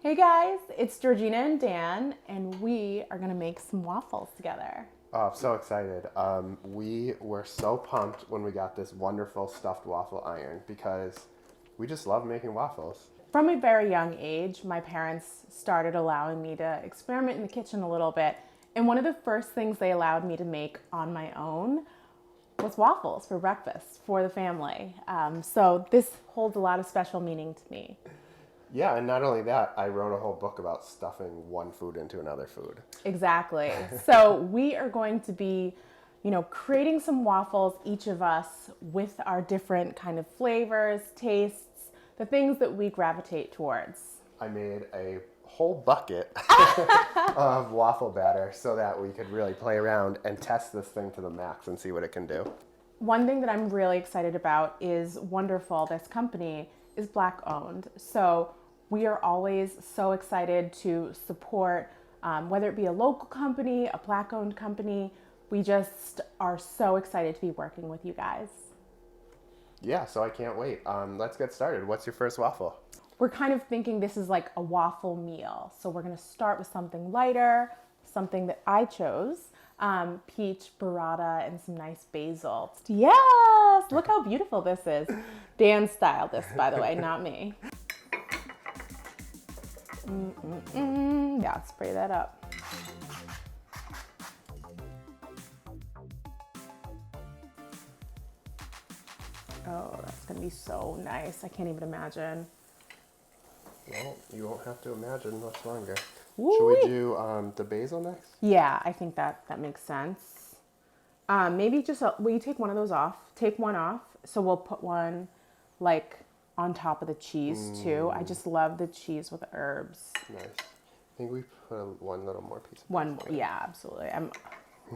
Hey guys, it's Georgina and Dan, and we are gonna make some waffles together. Oh, I'm so excited. We were so pumped when we got this wonderful stuffed waffle iron because we just love making waffles. From a very young age, my parents started allowing me to experiment in the kitchen a little bit, and one of the first things they allowed me to make on my own was waffles for breakfast for the family. So this holds a lot of special meaning to me. Yeah, and not only that, I wrote a whole book about stuffing one food into another food. Exactly. So we are going to be, creating some waffles, each of us, with our different kind of flavors, tastes, the things that we gravitate towards. I made a whole bucket of waffle batter so that we could really play around and test this thing to the max and see what it can do. One thing that I'm really excited about is Wonderful. This company is Black owned. So we are always so excited to support, whether it be a local company, a Black owned company. We just are so excited to be working with you guys. Yeah, so I can't wait. Let's get started. What's your first waffle? We're kind of thinking this is like a waffle meal. So we're gonna start with something lighter, something that I chose, peach, burrata, and some nice basil. Yes, look how beautiful this is. Dan styled this, by the way, not me. Yeah, spray that up. Oh, that's gonna be so nice. I can't even imagine. Well, you won't have to imagine much longer. Woo-wee. Should we do the basil next? Yeah, I think that makes sense. Maybe just, will you take one of those off? Take one off. So we'll put one like on top of the cheese too. I just love the cheese with herbs. Nice. I think we put one little more piece. One more, yeah, absolutely.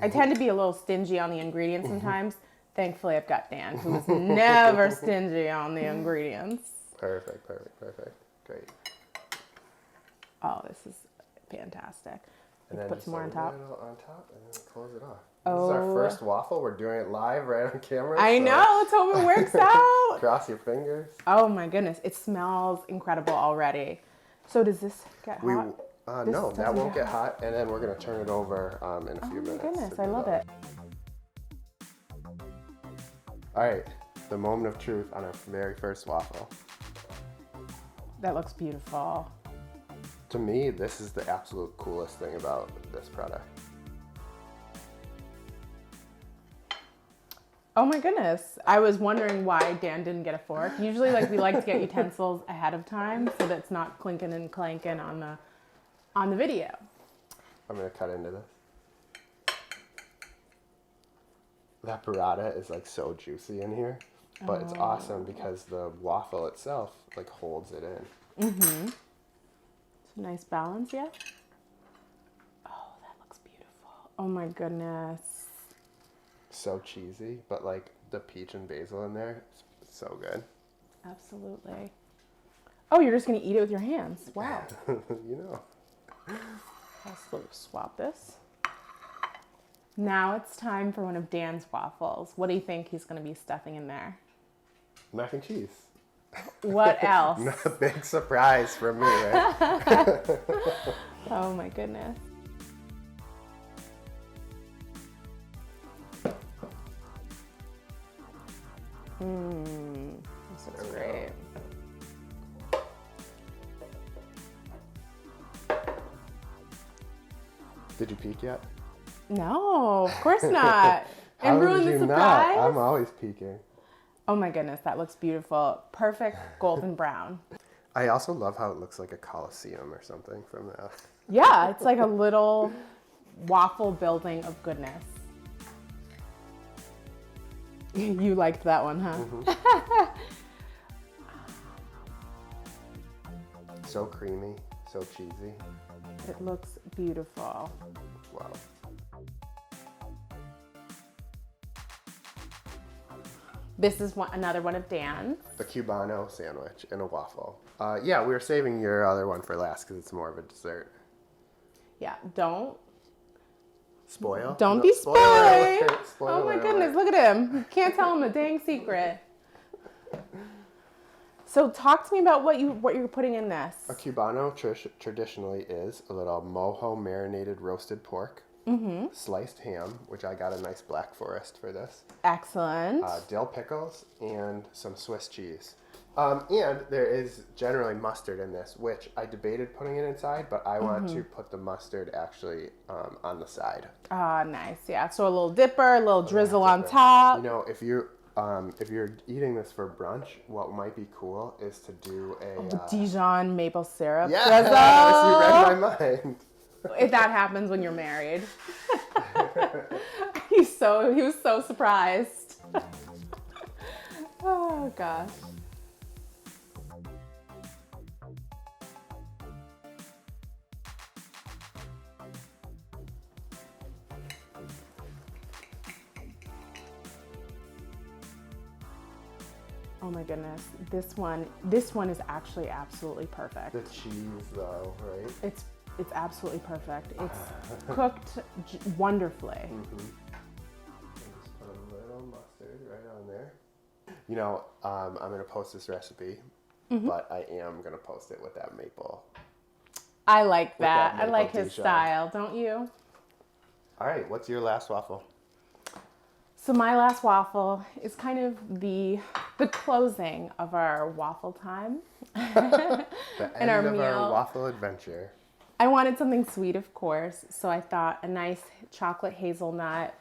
I tend to be a little stingy on the ingredients sometimes. Thankfully, I've got Dan, who is never stingy on the ingredients. Perfect. Great. Oh, this is fantastic. And then put some more on top. On top, and then close it off. This is our first waffle. We're doing it live right on camera. I know. Let's hope it works out. Cross your fingers. Oh my goodness, it smells incredible already. So does this get hot? No, that won't get hot. And then we're gonna turn it over in a few minutes. Oh my goodness, I love it. All right, the moment of truth on our very first waffle. That looks beautiful. To me, this is the absolute coolest thing about this product. Oh my goodness. I was wondering why Dan didn't get a fork. Usually we like to get utensils ahead of time so that it's not clinking and clanking on the video. I'm gonna cut into this. That burrata is like so juicy in here, but it's awesome because the waffle itself like holds it in. Mm-hmm. Some nice balance, yeah? Oh, that looks beautiful. Oh my goodness. So cheesy, but like the peach and basil in there, it's so good. Absolutely. Oh, you're just gonna eat it with your hands. Wow. You know. I'll sort of swap this. Now it's time for one of Dan's waffles. What do you think he's gonna be stuffing in there? Mac and cheese. What else? A big surprise for me, right? Oh my goodness. This looks great. Did you peek yet? No, of course not. How And ruin did the you surprise. not? I'm always peeking. Oh my goodness, that looks beautiful. Perfect golden brown. I also love how it looks like a coliseum or something from that. Yeah, it's like a little waffle building of goodness. You liked that one, huh? Mm-hmm. So creamy, so cheesy. It looks beautiful. Wow. This is another one of Dan's. The Cubano sandwich and a waffle. Yeah, we were saving your other one for last because it's more of a dessert. Yeah, don't Spoil? be spoiler spoiled. alert, Oh my spoiler goodness, alert. look at him. You can't tell him a dang secret. So talk to me about what you're putting in this. A Cubano traditionally is a little mojo marinated roasted pork, sliced ham, which I got a nice Black Forest for this, Excellent. dill pickles, and some Swiss cheese. And there is generally mustard in this, which I debated putting it inside, but I want to put the mustard actually on the side. Ah, nice. Yeah. So a little dipper, a little drizzle on top. You know, if you're eating this for brunch, what might be cool is to do a Dijon maple syrup yes, drizzle. you read my mind. If that happens when you're married. He was so surprised. Oh gosh. Oh my goodness. This one is actually absolutely perfect. The cheese, though, right? It's absolutely perfect. It's cooked wonderfully. Just put a little mustard right on there. You know, I'm going to post this recipe, but I am going to post it with that maple. I like that. I maple like his Dijon. style, don't you? All right, what's your last waffle? So my last waffle is kind of the closing of our waffle time. The end our of meal. our waffle adventure. I wanted something sweet, of course, so I thought a nice chocolate hazelnut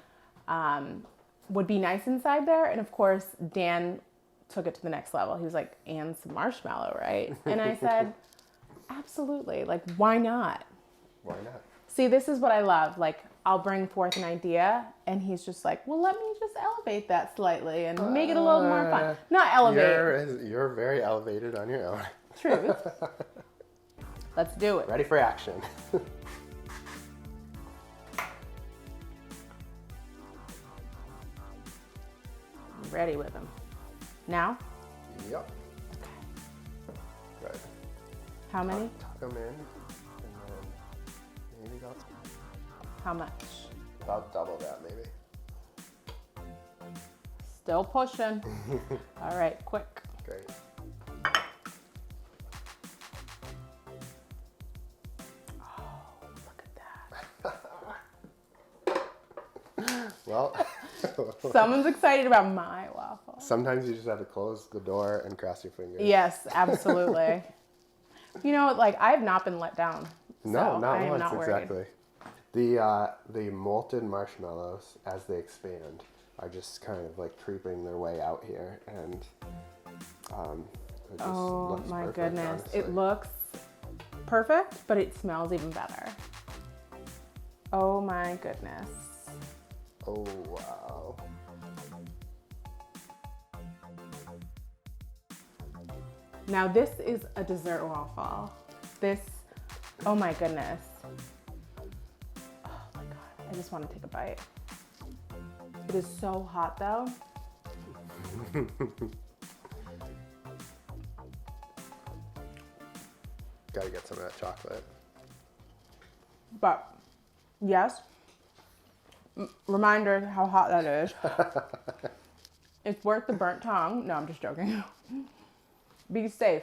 would be nice inside there. And of course, Dan took it to the next level. He was like, and some marshmallow, right? And I said, absolutely. Like, why not? Why not? See, this is what I love. Like, I'll bring forth an idea, and he's just like, well, let me just elevate that slightly and make it a little more fun. Not elevate. You're very elevated on your own. Truth. Let's do it. Ready for action. I'm ready with him. Now? Yep. Good. How many? Tuck them in, and then maybe about How much? double that, maybe. Still pushing. All right, quick. Great. Look at that. Well, Someone's excited about my waffle. sometimes you just have to close the door and cross your fingers. Yes, absolutely. You know, like, I have not been let down. No, so not I am once, not worried. exactly. The molten marshmallows, as they expand, are just kind of like creeping their way out here, and it just Oh looks my perfect, goodness. honestly. It looks perfect, but it smells even better. Oh my goodness. Oh wow. Now this is a dessert waffle. Oh my goodness. Oh my God, I just want to take a bite. It is so hot though. Gotta get some of that chocolate. But yes, reminder how hot that is. It's worth the burnt tongue. No, I'm just joking. Be safe.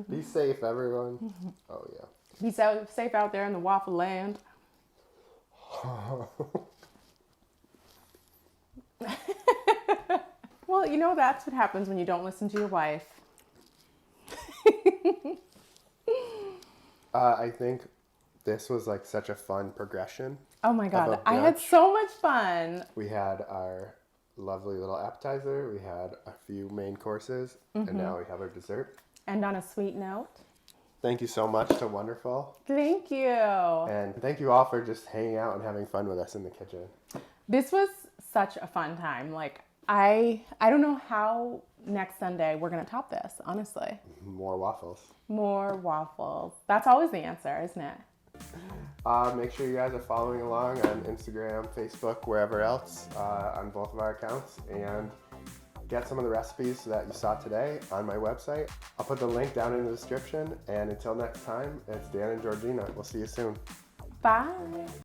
Be safe, everyone. Oh yeah. Be safe out there in the waffle land. Well, you know, that's what happens when you don't listen to your wife. I think this was like such a fun progression. Oh my Of God, a I had brunch. so much fun. We had our lovely little appetizer. We had a few main courses, and now we have our dessert. And on a sweet note, Thank you so much to Wonderful. thank you. And thank you all for just hanging out and having fun with us in the kitchen. This was such a fun time. Like, I don't know how next Sunday we're going to top this, honestly. More waffles. More waffles. That's always the answer, isn't it? Make sure you guys are following along on Instagram, Facebook, wherever else, on both of our accounts, and get some of the recipes that you saw today on my website. I'll put the link down in the description, and until next time, it's Dan and Georgina. We'll see you soon. Bye.